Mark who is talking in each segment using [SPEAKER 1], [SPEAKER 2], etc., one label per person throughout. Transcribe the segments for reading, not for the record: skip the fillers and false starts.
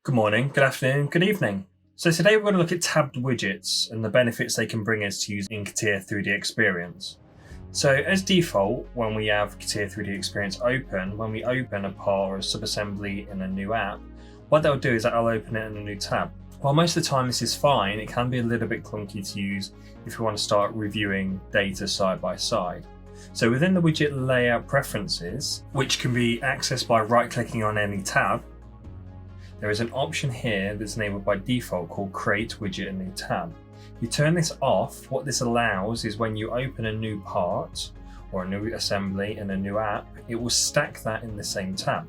[SPEAKER 1] Good morning, good afternoon, good evening. So today we're going to look at tabbed widgets and the benefits they can bring us to using CATIA 3D Experience. So as default, when we have CATIA 3D Experience open, when we open a part or a subassembly in a new app, what they'll do is that I'll open it in a new tab. While most of the time this is fine, it can be a little bit clunky to use if you want to start reviewing data side by side. So within the widget layout preferences, which can be accessed by right-clicking on any tab, there is an option here that's enabled by default called Create Widget in New Tab. If you turn this off, what this allows is when you open a new part or a new assembly in a new app, it will stack that in the same tab,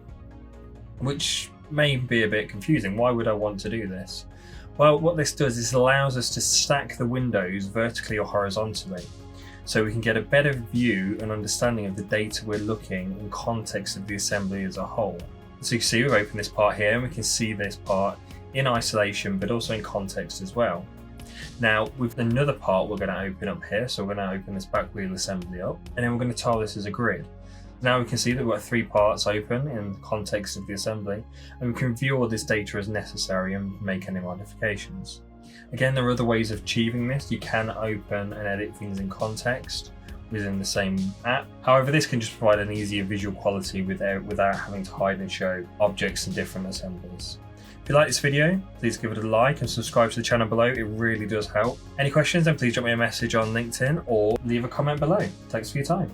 [SPEAKER 1] which may be a bit confusing. Why would I want to do this? Well, what this does is allows us to stack the windows vertically or horizontally, so we can get a better view and understanding of the data we're looking in context of the assembly as a whole. So you can see we've opened this part here and we can see this part in isolation but also in context as well. Now with another part we're going to open up here, so we're going to open this back wheel assembly up and then we're going to tile this as a grid. Now we can see that we've got 3 parts open in the context of the assembly and we can view all this data as necessary and make any modifications. Again, there are other ways of achieving this. You can open and edit things in context within the same app. However, this can just provide an easier visual quality without having to hide and show objects in different assemblies. If you like this video, please give it a like and subscribe to the channel below. It really does help. Any questions, then please drop me a message on LinkedIn or leave a comment below. Thanks for your time.